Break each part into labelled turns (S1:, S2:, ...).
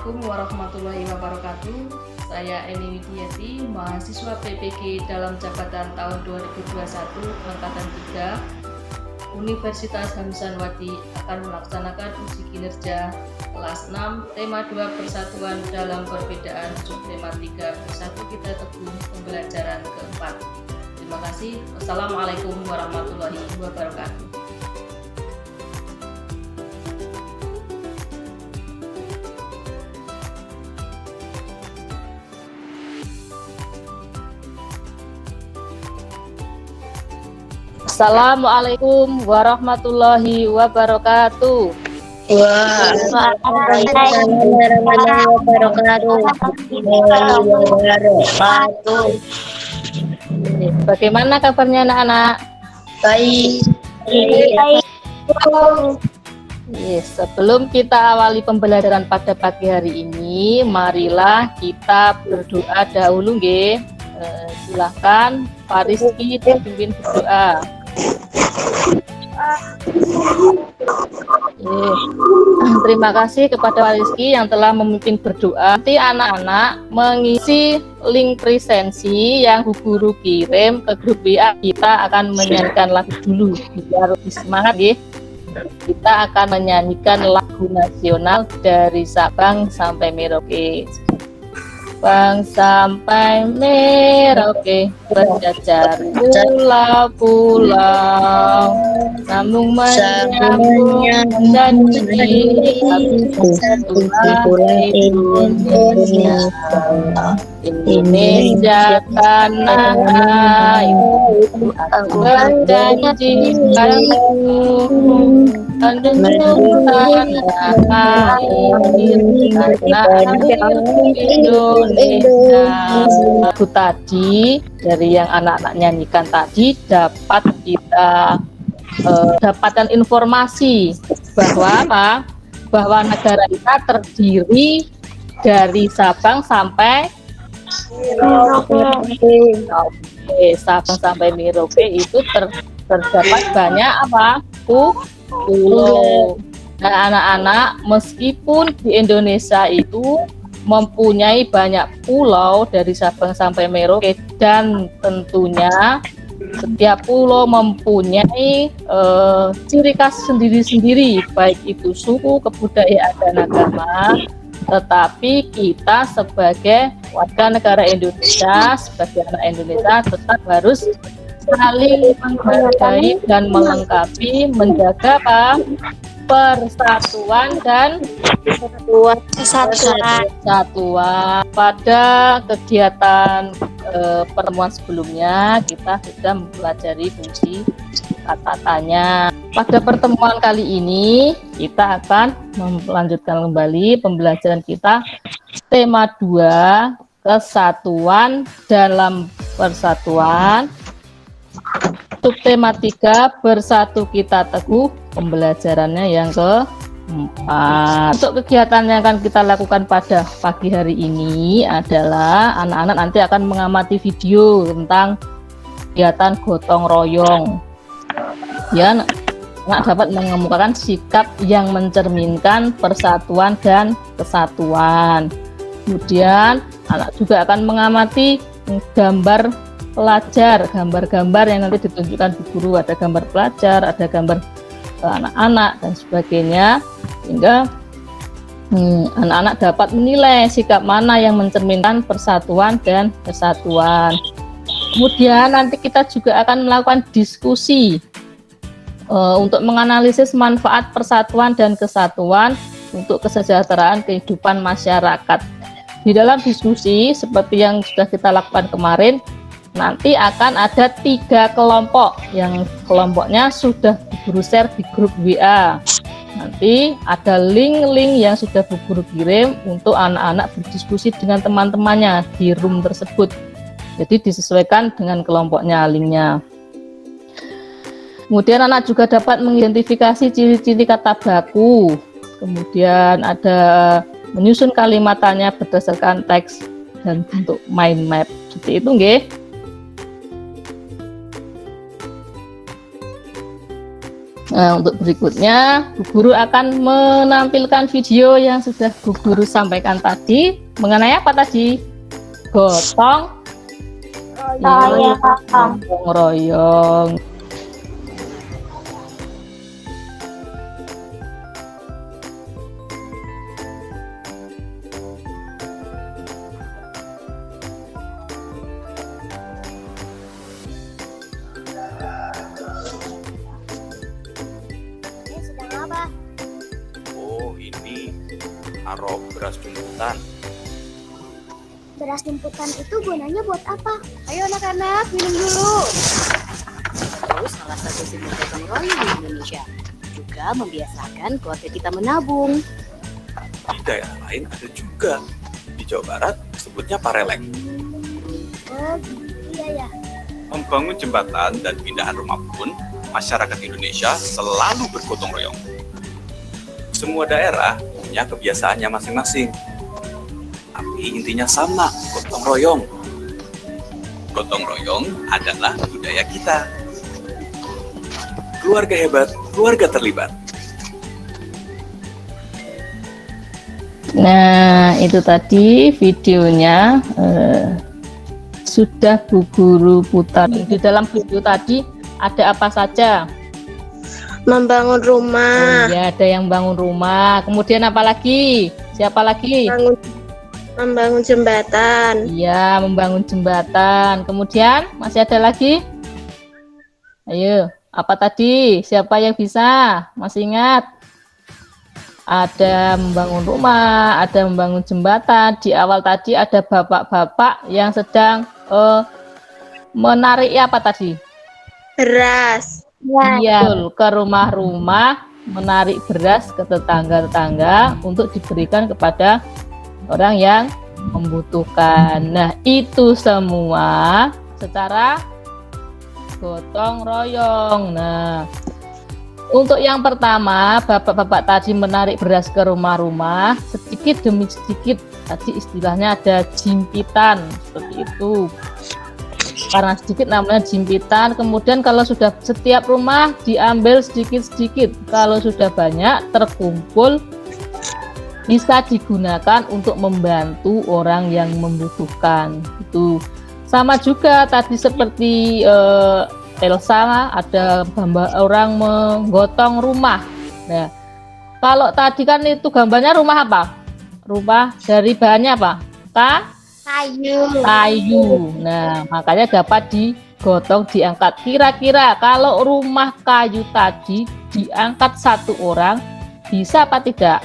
S1: Assalamualaikum warahmatullahi wabarakatuh. Saya Eni Widiati, mahasiswa PPG dalam jabatan tahun 2021 angkatan 3 Universitas Hamsanwati akan melaksanakan uji kinerja kelas 6 tema 2 persatuan dalam perbedaan subtema 3 bersatu kita teguh pembelajaran keempat. Terima kasih. Wassalamualaikum warahmatullahi wabarakatuh. Assalamualaikum warahmatullahi wabarakatuh.
S2: Waalaikumsalam warahmatullahi wabarakatuh.
S1: Bagaimana kabarnya anak-anak?
S2: Baik.
S1: Sebelum kita awali pembelajaran pada pagi hari ini, marilah kita berdoa dahulu, nggih. Silahkan Pak Rizky dipimpin berdoa. Terima kasih kepada Pak Rizky yang telah memimpin berdoa. Nanti anak-anak mengisi link presensi yang Bu Guru kirim ke grup WA. Kita akan menyanyikan lagu dulu biar lebih semangat ya. Kita akan menyanyikan lagu nasional dari Sabang sampai Merauke. Sabang sampai Merauke berjajar pulau-pulau, sambung menyambung janji kesatuan Indonesia. Indonesia tanah airku, berjanji kamu mendukung tanah air Indonesia. Lagu tadi dari yang anak-anak nyanyikan tadi dapat kita dapatkan informasi bahwa apa? Bahwa negara kita terdiri dari Sabang sampai Sabang sampai Merauke itu terdapat banyak apa? Pulau. Nah, anak-anak, meskipun di Indonesia itu mempunyai banyak pulau dari Sabang sampai Merauke dan tentunya setiap pulau mempunyai ciri khas sendiri-sendiri, baik itu suku, kebudayaan, dan agama. Tetapi kita sebagai warga negara Indonesia, sebagai anak Indonesia tetap harus saling menghargai dan melengkapi, menjaga persatuan dan kesatuan. Pada kegiatan pertemuan sebelumnya kita sudah mempelajari fungsi kata tanya. Pada pertemuan kali ini kita akan melanjutkan kembali pembelajaran kita tema 2 kesatuan dalam persatuan. Subtema 3 bersatu kita teguh, pembelajarannya yang keempat. Untuk kegiatan yang akan kita lakukan pada pagi hari ini adalah anak-anak nanti akan mengamati video tentang kegiatan gotong royong. Ya, anak dapat mengemukakan sikap yang mencerminkan persatuan dan kesatuan. Kemudian anak juga akan mengamati gambar pelajar, gambar-gambar yang nanti ditunjukkan di guru, ada gambar pelajar, ada gambar anak-anak dan sebagainya, sehingga anak-anak dapat menilai sikap mana yang mencerminkan persatuan dan kesatuan. Kemudian nanti kita juga akan melakukan diskusi untuk menganalisis manfaat persatuan dan kesatuan untuk kesejahteraan kehidupan masyarakat. Di dalam diskusi seperti yang sudah kita lakukan kemarin, nanti akan ada 3 kelompok yang kelompoknya sudah Guru share di grup WA. Nanti ada link-link yang sudah Bu Guru kirim untuk anak-anak berdiskusi dengan teman-temannya di room tersebut. Jadi disesuaikan dengan kelompoknya linknya. Kemudian anak juga dapat mengidentifikasi ciri-ciri kata baku. Kemudian ada menyusun kalimat tanya berdasarkan teks dan bentuk mind map. Seperti itu nggih. Nah, untuk Berikutnya, Bu Guru akan menampilkan video yang sudah Bu Guru sampaikan tadi. Mengenai apa tadi? Gotong royong.
S3: Oh, ini arok beras jemputan.
S4: Beras jemputan itu gunanya buat apa? Ayo anak-anak, minum dulu.
S5: Terus salah satu simbol gotong royong di Indonesia juga membiasakan keluarga kita menabung.
S3: Di daerah lain ada juga. Di Jawa Barat sebutnya parelek.
S4: Oh, iya ya.
S3: Membangun jembatan dan pindahan rumah pun, masyarakat Indonesia selalu bergotong royong. Semua daerah punya kebiasaannya masing-masing. Tapi intinya sama, gotong royong. Gotong royong adalah budaya kita. Keluarga hebat, keluarga terlibat.
S1: Nah, itu tadi videonya sudah Bu Guru putar. Di dalam video tadi ada apa saja?
S2: Membangun rumah.
S1: Ya, ada yang bangun rumah. Kemudian apa lagi? Siapa lagi?
S2: Membangun jembatan.
S1: Iya, membangun jembatan. Kemudian masih ada lagi? Ayo, apa tadi? Siapa yang bisa? Masih ingat? Ada membangun rumah, ada membangun jembatan. Di awal tadi ada bapak-bapak yang sedang menarik apa tadi?
S2: Beras.
S1: Iya, ke rumah-rumah menarik beras ke tetangga-tetangga untuk diberikan kepada orang yang membutuhkan. Nah, itu semua secara gotong royong. Nah, untuk yang pertama, bapak-bapak tadi menarik beras ke rumah-rumah sedikit demi sedikit. Tadi istilahnya ada jimpitan, seperti itu. Karena sedikit namanya jimpitan. Kemudian kalau sudah setiap rumah diambil sedikit-sedikit. Kalau sudah banyak terkumpul, bisa digunakan untuk membantu orang yang membutuhkan. Itu sama juga tadi seperti Elsa, ada gambar orang menggotong rumah. Nah, kalau tadi kan itu gambarnya rumah apa? Rumah dari bahannya apa? Kayu. Nah, makanya dapat digotong, diangkat. Kira-kira kalau rumah kayu tadi diangkat satu orang, bisa apa tidak?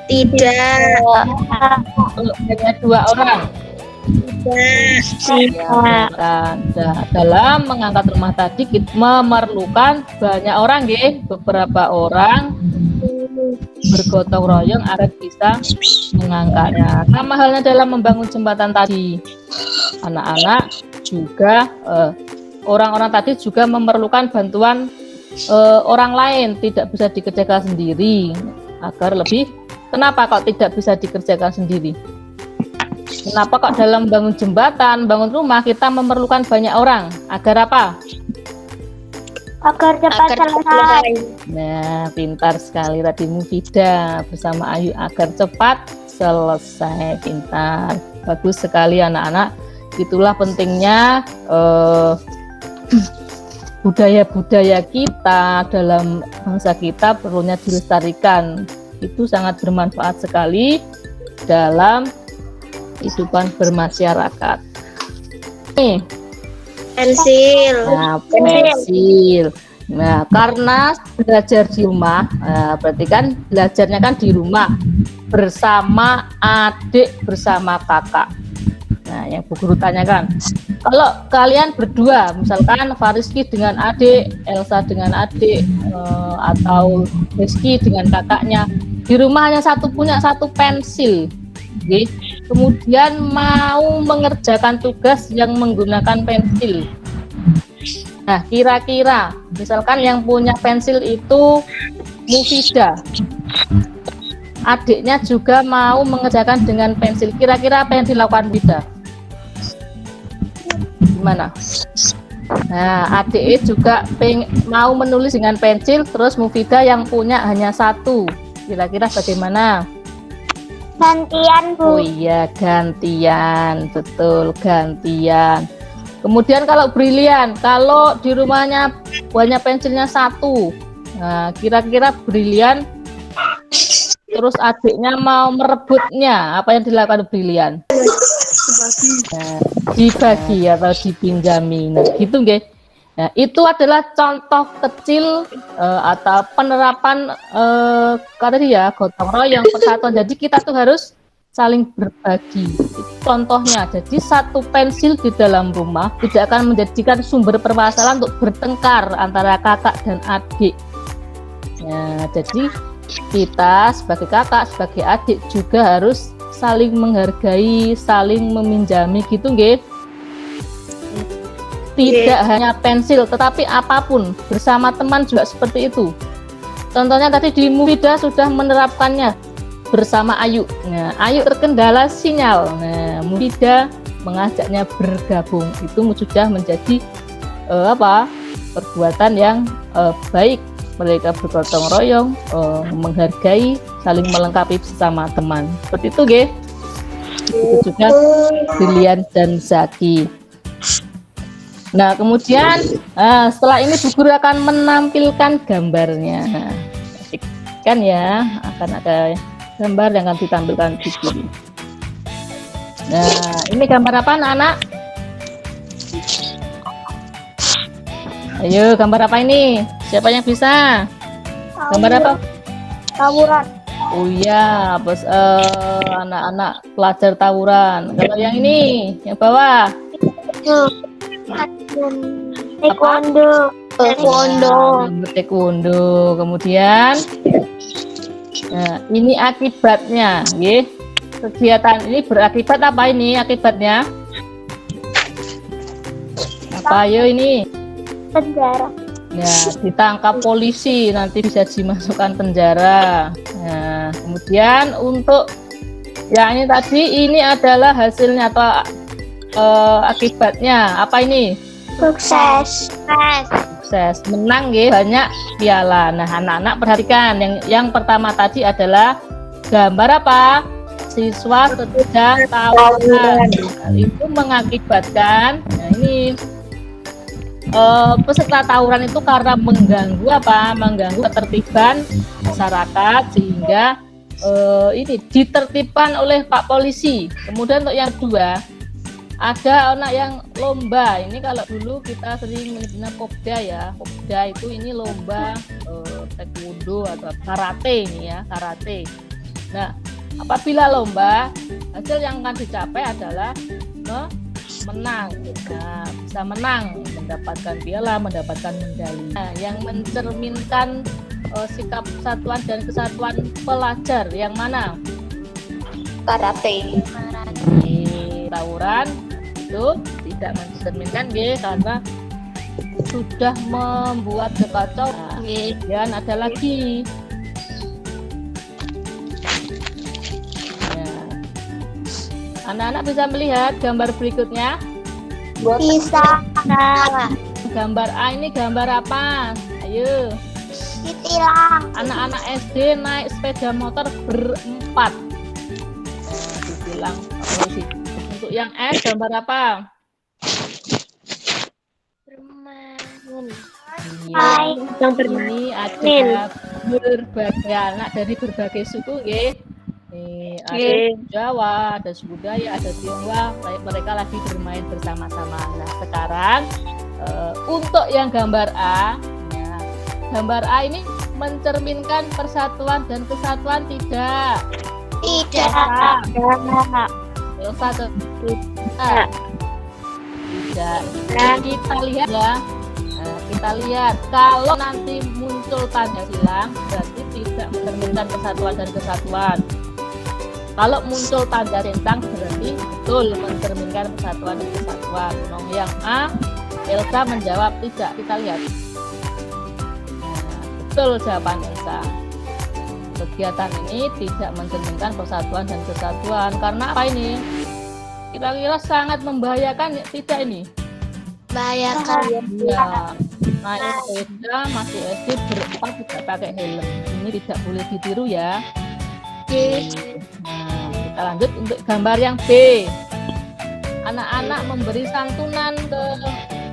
S2: Tidak.
S1: Kalau hanya dua orang?
S2: Tidak.
S1: Nah, dalam mengangkat rumah tadi kita memerlukan banyak orang, beberapa orang bergotong royong agar bisa mengangkatnya. Sama halnya dalam membangun jembatan tadi, anak-anak juga orang-orang tadi juga memerlukan bantuan orang lain, tidak bisa dikerjakan sendiri agar lebih. Kenapa kok tidak bisa dikerjakan sendiri? Kenapa kok dalam bangun jembatan, bangun rumah kita memerlukan banyak orang? Agar apa?
S4: Agar cepat selesai.
S1: Nah, pintar sekali tadi Mufidah bersama Ayu, agar cepat selesai. Pintar, bagus sekali anak-anak. Itulah pentingnya budaya-budaya kita dalam bangsa kita perlunya dilestarikan. Itu sangat bermanfaat sekali dalam kehidupan bermasyarakat. Nih,
S2: Pensil.
S1: nah, pensil. Nah, karena belajar di rumah, berarti kan belajarnya kan di rumah bersama adik, bersama kakak. Nah, yang Bu Guru tanyakan, kalau kalian berdua, misalkan Fariski dengan adik, Elsa dengan adik, atau Rizky dengan kakaknya, di rumah hanya punya satu pensil, okay? Kemudian mau mengerjakan tugas yang menggunakan pensil. Nah, kira-kira misalkan yang punya pensil itu Mufidah, adiknya juga mau mengerjakan dengan pensil. Kira-kira apa yang dilakukan Mufidah? Gimana? Nah, ADE juga mau menulis dengan pensil, terus Mufidah yang punya hanya satu. Kira-kira bagaimana?
S4: Gantian,
S1: Oh
S4: Bu.
S1: iya, gantian. Betul, gantian. Kemudian kalau Brilian, kalau di rumahnya banyak pensilnya satu. Nah, kira-kira Brilian terus adiknya mau merebutnya, apa yang dilakukan Brilian? Nah, dibagi atau dipinjami. Nah, gitu nggih. Nah, itu adalah contoh kecil atau penerapan tadi ya, gotong royong, persatuan. Jadi kita tuh harus saling berbagi. Itu contohnya. Jadi satu pensil di dalam rumah tidak akan menjadikan sumber permasalahan untuk bertengkar antara kakak dan adik. Nah, jadi kita sebagai kakak, sebagai adik juga harus saling menghargai, saling meminjami gitu nggih. Tidak hanya pensil, tetapi apapun bersama teman juga seperti itu. Contohnya tadi di Mufidah sudah menerapkannya bersama Ayu. Nah, Ayu terkendala sinyal. Nah, Mufidah mengajaknya bergabung. Itu sudah menjadi perbuatan yang baik. Mereka bergotong royong, menghargai, saling melengkapi sesama teman. Seperti itu, nggih. Itu juga Brilian dan Zaki. Nah, kemudian setelah ini Bu Guru akan menampilkan gambarnya. Nah, kan ya, akan ada gambar yang akan ditampilkan di sini. Nah, ini gambar apa, anak-anak? Ayo, gambar apa ini? Siapa yang bisa? Gambar apa?
S4: Tawuran.
S1: Oh iya, bos anak-anak pelajar tawuran. Kalau yang ini, yang bawah.
S4: Taekwondo.
S1: Taekwondo. Kemudian, nah, ini akibatnya, nggih. Kegiatan ini berakibat apa ini akibatnya? Apa ayo ini?
S4: Penjara.
S1: Ya, ditangkap polisi, nanti bisa dimasukkan penjara. Nah, kemudian untuk yang ini tadi, ini adalah hasilnya atau akibatnya. Apa ini?
S4: Sukses.
S1: Sukses, menang ya, banyak piala. Nah, anak-anak perhatikan, yang pertama tadi adalah gambar apa? Siswa sedang tawuran. Nah, itu mengakibatkan, nah ini peserta tawuran itu karena mengganggu ketertiban masyarakat, sehingga ini ditertibkan oleh Pak Polisi. Kemudian untuk yang kedua, ada anak yang lomba. Ini kalau dulu kita sering menyebutnya Popda ya. Popda itu ini lomba taekwondo atau karate ini ya, karate. Nah, apabila lomba, hasil yang akan dicapai adalah menang. Nah, bisa menang, mendapatkan piala, mendapatkan medali. Nah, yang mencerminkan sikap persatuan dan kesatuan pelajar yang mana?
S2: Karate.
S1: Tawuran itu tidak mencerminkan karena sudah membuat kekacauan. Dan ada lagi ya. Anak-anak bisa melihat gambar berikutnya?
S4: Bisa.
S1: Gambar A ini gambar apa? Ayo.
S4: Ditilang.
S1: Anak-anak SD naik sepeda motor berempat. Ditilang polisi. Untuk yang S gambar apa?
S4: Bermain.
S1: Iya.
S2: Yang
S1: Ini ada berbagai anak dari berbagai suku, nggih. Ada Jawa, ada suku Dayak, ada Tionghoa. Mereka lagi bermain bersama-sama. Nah, sekarang untuk yang gambar A, ya, gambar A ini mencerminkan persatuan dan kesatuan tidak?
S4: Tidak.
S1: Elsa tidak. Nah, kita lihat ya. Kita lihat kalau nanti muncul tanda silang, berarti tidak mencerminkan persatuan dan kesatuan. Kalau muncul tanda centang, berarti betul mencerminkan persatuan dan kesatuan. Yang A, Elsa menjawab tidak. Kita lihat. Nah, betul jawaban Elsa. Kegiatan ini tidak mencerminkan persatuan dan kesatuan. Karena apa ini? Kira-kira sangat membahayakan, tidak ini?
S2: Bahayakan.
S1: Iya. Naik sepeda masih SD berempat tidak pakai helm. Ini tidak boleh ditiru ya. Nah, kita lanjut untuk gambar yang B. Anak-anak memberi santunan ke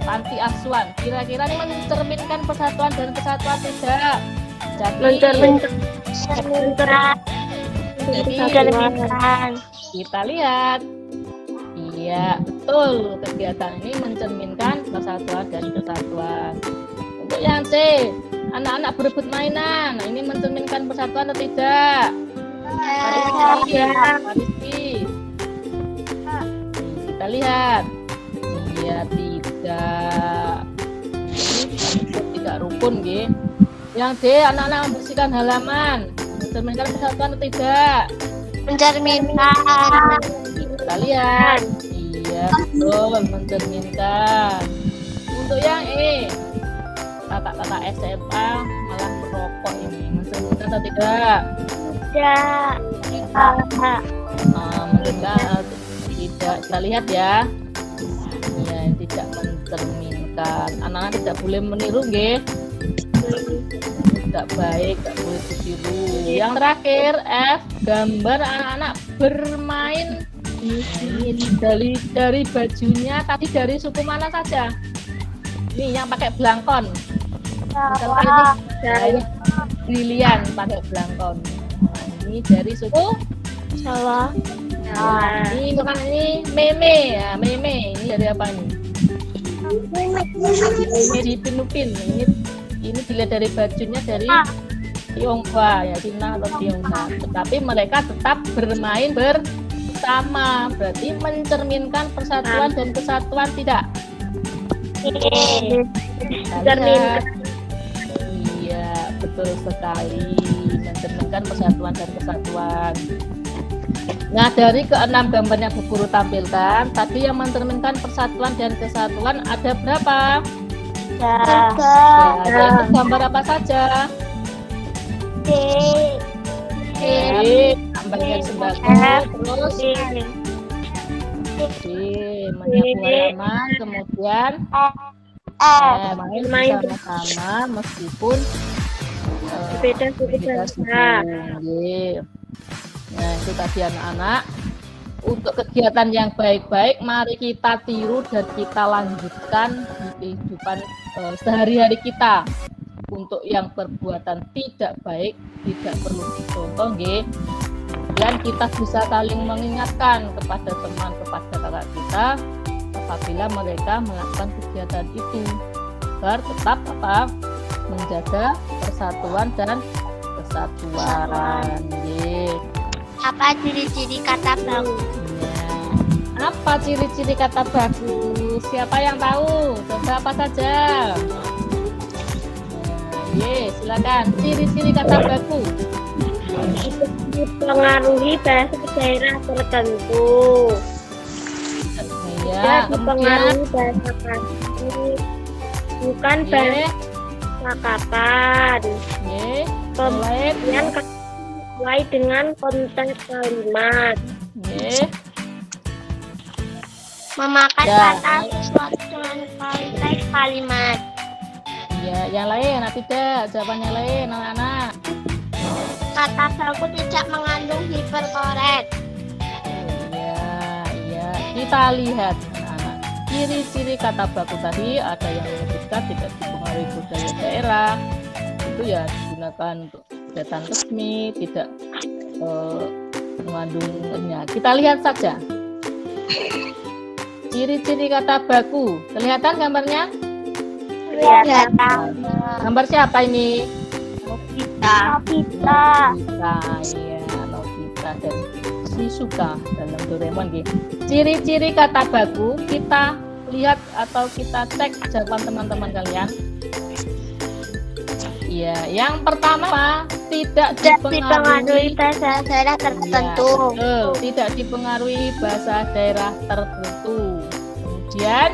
S1: panti asuhan. Kira-kira ini mencerminkan persatuan dan kesatuan tidak? Jadi, kita lihat. Iya, betul. Kegiatan ini mencerminkan persatuan dan kesatuan. Untuk yang C, anak-anak berebut mainan. Nah, ini mencerminkan persatuan atau tidak? Rizky. Kita lihat. Iya, tidak. Ini tidak rukun, nggih. Yang D, anak-anak membersihkan halaman. Mencerminkan persatuan atau tidak?
S2: Mencerminkan.
S1: Kita lihat. Iya, betul, mencerminkan. Untuk yang E, kakak-kakak SMA malah merokok ini. Mencerminkan atau tidak?
S2: Tidak.
S1: Mencerminkan tidak. Kita lihat ya. Iya, tidak mencerminkan. Anak-anak tidak boleh meniru, nggih. Tidak baik, tidak boleh ditiru. Yang terakhir F, gambar anak-anak bermain. Ini dari bajunya, tapi dari suku mana saja? Ini yang pakai belangkon. Misalkan ini brilian pakai belangkon. Nah, ini dari suku
S2: Jawa.
S1: Nah, ini bukan ini meme ya, meme. Ini dari apa ini? Ini di Pinupin. Ini dilihat dari bajunya dari Tionghoa ya, Cina atau Tionghoa. Tetapi mereka tetap bermain bersama. Berarti mencerminkan persatuan dan kesatuan tidak?
S2: Mencerminkan.
S1: Iya, betul sekali. Mencerminkan persatuan dan kesatuan. Nah, dari keenam gambar yang Bu Guru tampilkan, tadi yang mencerminkan persatuan dan kesatuan ada berapa? Ada gambar apa saja? Gambar yang sembako, terus menyapu halaman, kemudian main bersama-sama meskipun
S2: Beda suku bangsa.
S1: Nah, itu tadi anak-anak. Untuk kegiatan yang baik-baik, mari kita tiru dan kita lanjutkan di kehidupan sehari-hari kita. Untuk yang perbuatan tidak baik, tidak perlu dicontoh, nggih. Dan kita bisa saling mengingatkan kepada teman, kepada kakak kita, apabila mereka melakukan kegiatan itu, agar tetap menjaga persatuan dan kesatuan. Nggih.
S2: Apa ciri-ciri kata bagus?
S1: Ya. Apa ciri-ciri kata bagus? Siapa yang tahu? Coba apa saja? Silakan. Ciri-ciri kata bagus.
S2: Dipengaruhi bahasa daerah tertentu.
S1: Ya,
S2: dipengaruhi bahasa klasik, bukan bahasa cakapan. Kemudian sesuai dengan konteks kalimat. Memakai kata sesuatu dengan konteks kalimat.
S1: Ya, yang lain, tidak. Jawabannya lain, anak-anak.
S2: Kata baku tidak mengandung hiperkorek.
S1: Iya. Kita lihat, anak-anak. Ciri-ciri kata baku tadi ada yang menyebutkan tidak dipengaruhi budaya daerah. Itu ya digunakan untuk kegiatan resmi, tidak mengandungnya. Kita lihat saja. Ciri-ciri kata baku. Kelihatan gambarnya?
S2: Kelihatan.
S1: Gambar siapa ini?
S2: Nobita.
S1: Iya, Nobita dan Shizuka dalam Doraemon gitu. Ciri-ciri kata baku kita lihat atau kita cek jawaban teman-teman kalian. Iya, yang pertama tidak dipengaruhi
S2: bahasa daerah tertentu.
S1: Ya, betul, tidak dipengaruhi bahasa daerah tertentu. Kemudian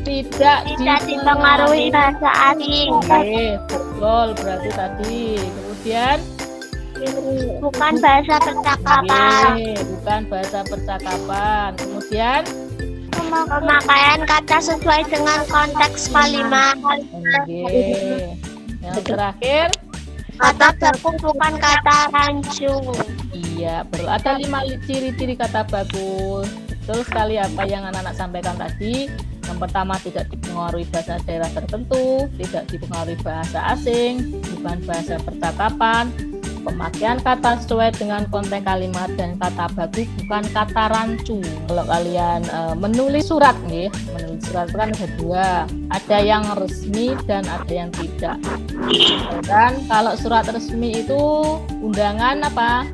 S1: tidak
S2: dipengaruhi bahasa asing.
S1: Oke, betul berarti tadi. Kemudian
S2: bukan bahasa percakapan.
S1: bukan bahasa percakapan. Kemudian
S2: Pemakaian kata sesuai dengan konteks kalimat.
S1: Oke. Yang terakhir,
S2: Kata baku bukan kata rancu.
S1: iya, ada 5 ciri-ciri kata baku. Betul sekali apa yang anak-anak sampaikan tadi. Yang pertama, tidak dipengaruhi bahasa daerah tertentu, tidak dipengaruhi bahasa asing, bukan bahasa percakapan, pemakaian kata sesuai dengan konteks kalimat, dan kata baku bukan kata rancu. Kalau kalian menulis surat nih, menulis surat itu kan ada 2, ada yang resmi dan ada yang tidak. Dan kalau surat resmi itu undangan apa?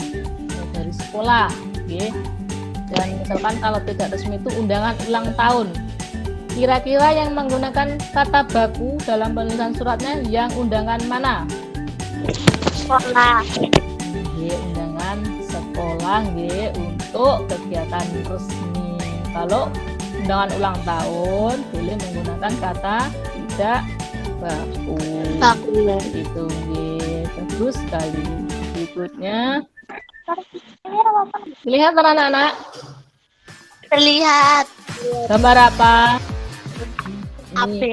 S1: Dari sekolah, nggih. Dan misalkan kalau tidak resmi itu undangan ulang tahun. Kira-kira yang menggunakan kata baku dalam penulisan suratnya yang undangan mana?
S2: Sekolah.
S1: Nggih, undangan sekolah nggih untuk kegiatan resmi. Kalau undangan ulang tahun boleh menggunakan kata tidak baku. Itu nggih, bagus sekali. Berikutnya, lihat anak-anak,
S2: Terlihat.
S1: gambar apa?
S2: HP.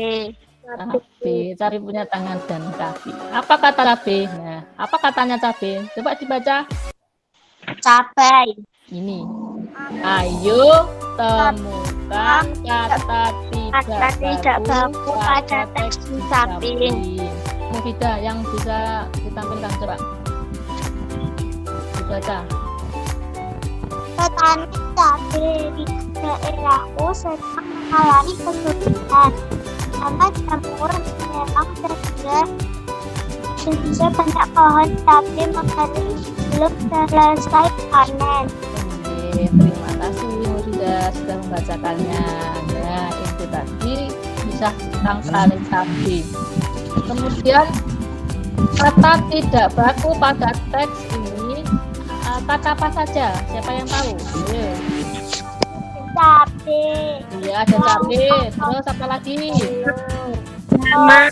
S1: Cabe, cari punya tangan dan kaki. Apa kata cabe? Nah, apa katanya cabe? Coba dibaca.
S2: Cabai.
S1: Ini. Ayo temukan kata tidak baku pada teks
S2: ucapin.
S1: Mufidah yang bisa ditampilkan, coba dibaca.
S2: Petani cabai di daerahku sedang mengalami kesulitan karena jamur memang sehingga banyak pohon cabai mengering belum selesai panen.
S1: Oke, terima kasih sudah membacakannya. Nah, itu tadi bisa tentang saling cabai. Kemudian kata tidak baku pada teks ini kata apa saja? Siapa yang tahu?
S2: Cabai.
S1: Iya, ada cabai. Terus apa lagi?
S2: Zaman.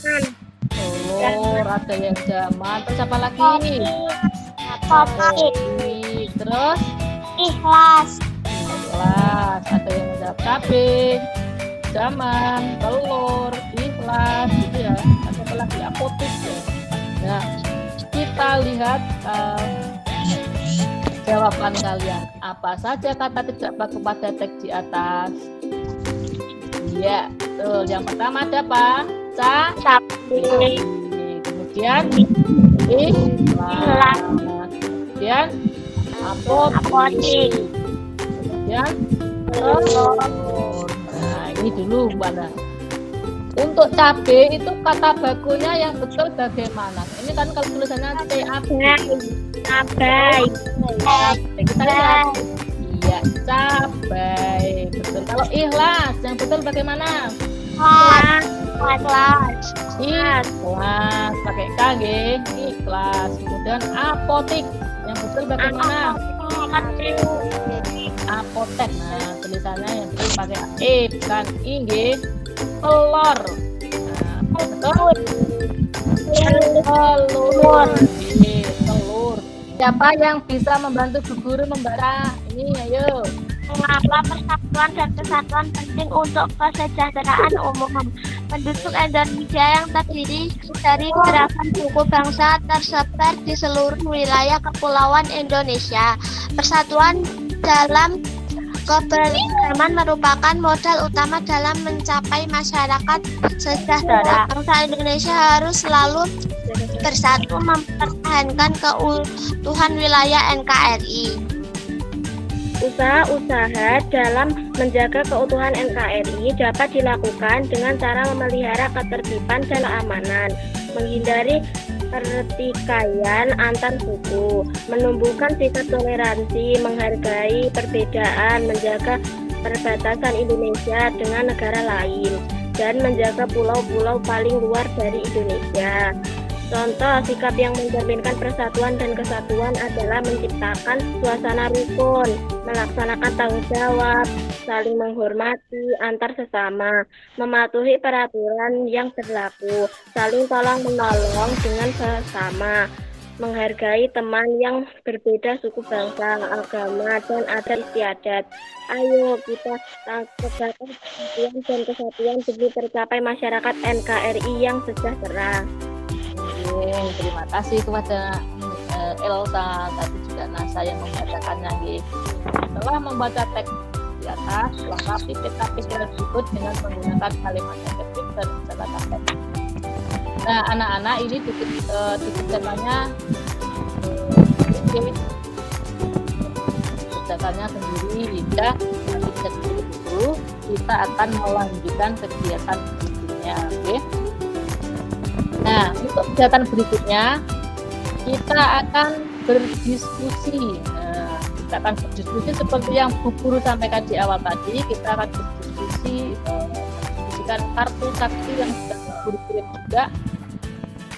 S1: Telur, ada yang zaman. Terus apa lagi?
S2: Kopi.
S1: Terus
S2: Ikhlas.
S1: ikhlas. Ada yang menjawab cabai, zaman, telur, ikhlas, gitu ya. Ada apa lagi? Apotik ya. Nah, kita lihat jawaban kalian. Apa saja kata tidak baku pada teks di atas? Iya, betul. Yang pertama ada apa?
S2: Cabai.
S1: Kemudian ikhlas. Kemudian apotik. Kemudian telur. Nah, ini dulu mana? Untuk cabai itu kata bakunya yang betul bagaimana? Ini kan kalau tulisannya CAB.
S2: Cabai.
S1: Kita lihat. Iya, cabai. Betul. Kalau ikhlas, yang betul bagaimana?
S2: Ikhlas.
S1: Ikhlas. Pakai K, nggih. Ikhlas. Kemudian apotik. Yang betul bagaimana? Apotek. Nah, tulisannya yang betul pakai E, bukan I, nggih. Telur. Nah, betul. Telur. Telur. Siapa yang bisa membantu Bu Guru membaca? Ini, ayo.
S2: Mengapa persatuan dan kesatuan penting untuk kesejahteraan umum? Penduduk Indonesia yang terdiri dari beragam suku bangsa tersebar di seluruh wilayah kepulauan Indonesia. Persatuan dalam keberagaman merupakan modal utama dalam mencapai masyarakat sejahtera. Bangsa Indonesia harus selalu bersatu mempertahankan keutuhan wilayah NKRI. Usaha-usaha dalam menjaga keutuhan NKRI dapat dilakukan dengan cara memelihara ketertiban dan keamanan, menghindari pertikaian antar suku, menumbuhkan sikap toleransi, menghargai perbedaan, menjaga perbatasan Indonesia dengan negara lain, dan menjaga pulau-pulau paling luar dari Indonesia. Contoh sikap yang mencerminkan persatuan dan kesatuan adalah menciptakan suasana rukun, melaksanakan tanggung jawab, saling menghormati antar sesama, mematuhi peraturan yang berlaku, saling tolong-menolong dengan sesama, menghargai teman yang berbeda suku bangsa, agama, dan adat istiadat. Ayo kita tegakkan persatuan dan kesatuan demi tercapai masyarakat NKRI yang sejahtera.
S1: Terima kasih kepada Elsa, tadi juga Nasa yang membacakannya. Setelah membaca teks di atas, lengkapi peta pikiran berikut dengan menggunakan kalimat efektif dan kata-kata efektif. Nah, anak-anak ini dikecamanya kerjakannya sendiri hingga itu kita akan melanjutkan kegiatan berikutnya. Oke. Nah, untuk kegiatan berikutnya kita akan berdiskusi. Nah, kita akan berdiskusi seperti yang Bu Guru sampaikan di awal tadi. Kita akan berdiskusi mendiskusikan kartu sakti yang sudah Bu Guru kirim juga.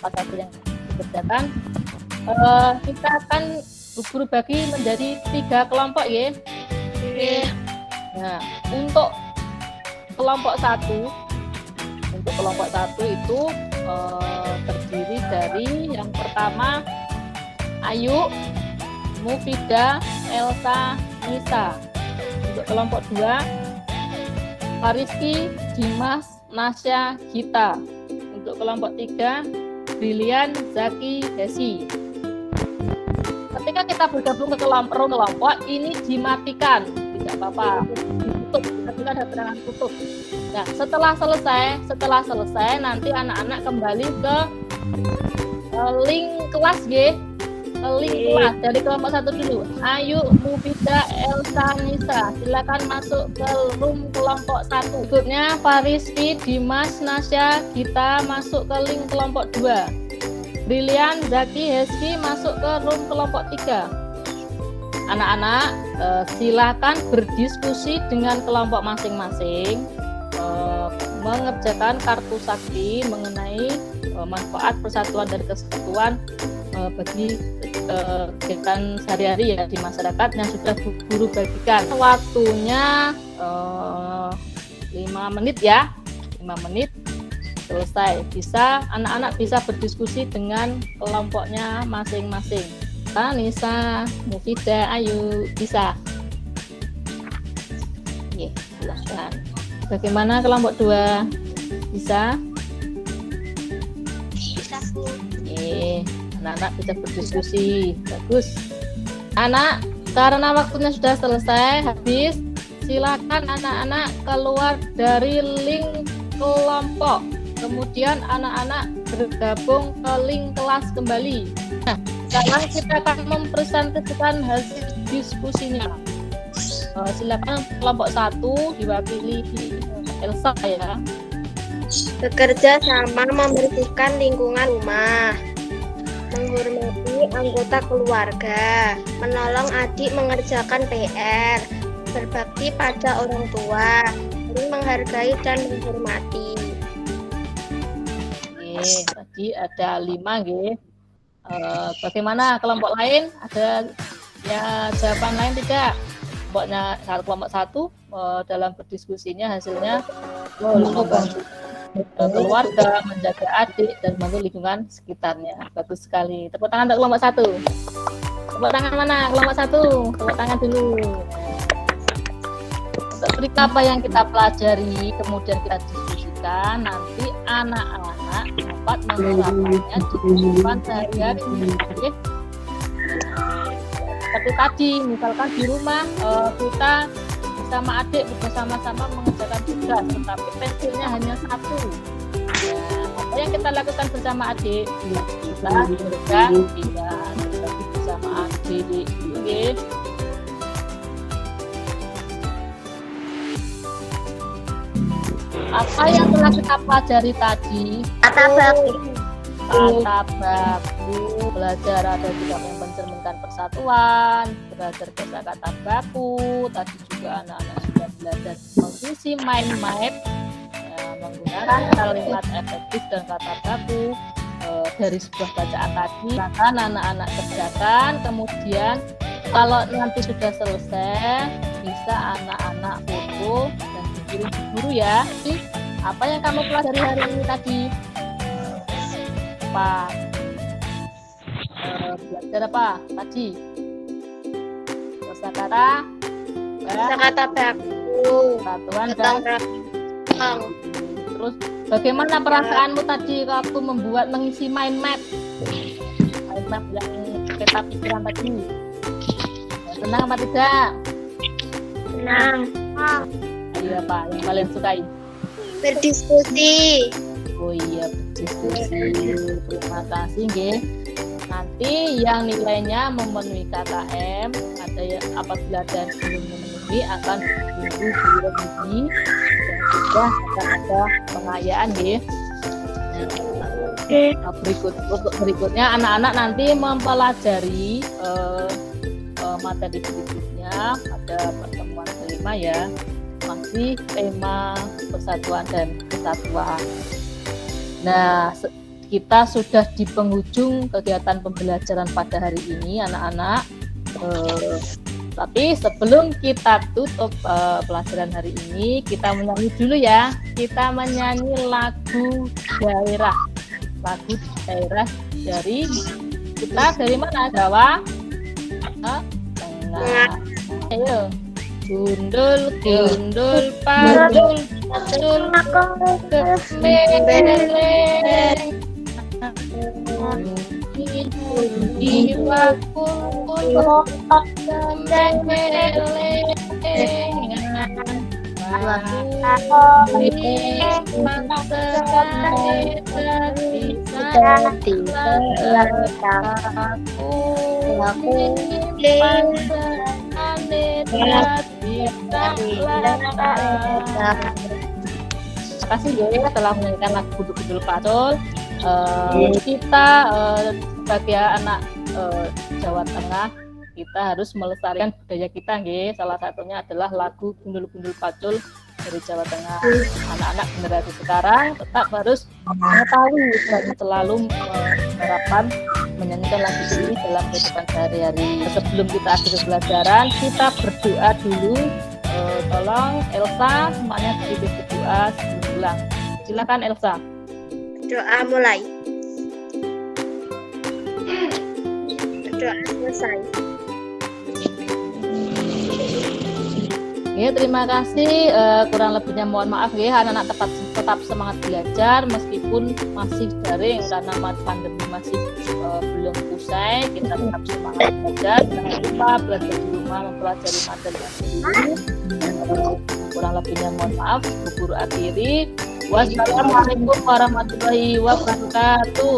S1: Apa saja yang dikerjakan. Kita akan Bu Guru bagi menjadi 3 kelompok ya. Oke. Nah, untuk kelompok 1 itu terdiri dari yang pertama Ayu, Mufida, Elsa, Nisa. Untuk kelompok 2 Fariski, Dimas, Nasya, Gita. Untuk kelompok 3 Brilian, Zaki, Desi. Ketika kita bergabung ke kelompok ini dimatikan, tidak apa-apa, ditutup, kita ada terangan tutup. Nah, setelah selesai nanti anak-anak kembali ke link kelas G, link kelas dari kelompok 1 dulu. Ayu, Mufida, Elsa, Nisa, silakan masuk ke room kelompok 1. Berikutnya Fariski, Dimas, Nasya, Gita masuk ke link kelompok 2. Brilian, Zaki, Heski masuk ke room kelompok 3. Anak-anak silakan berdiskusi dengan kelompok masing-masing, mengerjakan kartu sakti mengenai manfaat persatuan dan kesatuan bagi kegiatan sehari-hari ya di masyarakat yang sudah Bu Guru bagikan. Waktunya 5 menit ya, 5 menit selesai. Anak-anak bisa berdiskusi dengan kelompoknya masing-masing. Nisa, Mufida, Ayu, bisa. Silakan. Bagaimana kelompok 2? Bisa?
S2: Bisa, Bu.
S1: Anak-anak bisa berdiskusi. Bagus. Anak, karena waktunya sudah selesai, habis, silakan anak-anak keluar dari link kelompok. Kemudian anak-anak bergabung ke link kelas kembali. Nah, sekarang kita akan mempresentasikan hasil diskusinya. Silakan kelompok 1 diwakili Elsa ya.
S2: Bekerja sama membersihkan lingkungan rumah, menghormati anggota keluarga, menolong adik mengerjakan PR, berbakti pada orang tua, saling menghargai dan menghormati.
S1: Tadi ada 5 nggih. Bagaimana kelompok lain? Ada ya jawaban lain tidak? Kelompok 1 dalam berdiskusinya hasilnya membantu keluarga, menjaga adik dan membantu lingkungan sekitarnya. Bagus sekali. Tepuk tangan untuk kelompok 1. Tepuk tangan mana? Kelompok 1. Tepuk tangan dulu. Untuk berita apa yang kita pelajari kemudian kita diskusikan, nanti anak-anak dapat menerapkannya di kehidupan sehari-hari. Seperti tadi, misalkan di rumah kita bersama adik bersama-sama mengerjakan tugas, tetapi pensilnya hanya 1. Apa yang kita lakukan bersama adik? Kita bekerja bersama adik. Apa yang telah kita pelajari tadi?
S2: Kata baku.
S1: Belajar ada juga yang mencerminkan persatuan, belajar kosakata baku. Tadi juga anak-anak sudah belajar mengisi mind map, menggunakan kalimat efektif dan kata baku dari sebuah bacaan tadi. Silakan anak-anak kerjakan. Kemudian kalau nanti sudah selesai, bisa anak-anak foto dan dikirim ke guru ya. Jadi, apa yang kamu pelajari hari ini tadi? belajar apa tadi? Kosakata,
S2: Kata baku.
S1: satuan
S2: Datang
S1: dan
S2: belakang.
S1: terus bagaimana perasaanmu tadi waktu mengisi mind map yang peta pikiran tadi? Senang apa tidak?
S2: Senang.
S1: Iya Pak, yang paling sukai.
S2: Berdiskusi.
S1: Oh iya, berdiskusi. Terima kasih, nggih. Nanti yang nilainya memenuhi KKM, ada yang apabila ada yang belum memenuhi akan ditunggu di revisi dan sudah akan ada pengayaan, nggih.
S2: Oke.
S1: Untuk berikutnya anak-anak nanti mempelajari materi berikutnya pada pertemuan kelima ya, masih tema persatuan dan kesatuan. Nah, kita sudah di penghujung kegiatan pembelajaran pada hari ini anak-anak. Tapi sebelum kita tutup pelajaran hari ini, kita menyanyi dulu ya. Kita menyanyi lagu daerah. Lagu daerah dari kita dari mana? Jawa? Tengah. Ayo. Gundul, gundul, padul, padul, kemeleng. Jiwa kumpul, kemeleng. Terima kasih ya telah menyanyikan lagu Gundul Padul. Kita sebagai anak Jawa Tengah, kita harus melestarikan budaya kita, nggih. Salah satunya adalah lagu Gundul Padul dari Jawa Tengah. Anak-anak generasi sekarang tetap harus mengetahui dan selalu menerapkan menyanyikan lagu ini dalam kehidupan sehari-hari. Sebelum kita akhiri pelajaran, kita berdoa dulu. Tolong Elsa semuanya ikut berdoa sebelum pulang. Silakan Elsa.
S2: Doa mulai. Doa selesai.
S1: Ya, terima kasih. Kurang lebihnya mohon maaf ya, anak-anak tetap semangat belajar meskipun masih daring karena pandemi masih belum usai. Kita tetap semangat belajar. Jangan lupa belajar di rumah, mempelajari materi yang sendiri. Kurang lebihnya mohon maaf. Bu Guru akhiri. Wassalamualaikum warahmatullahi wabarakatuh.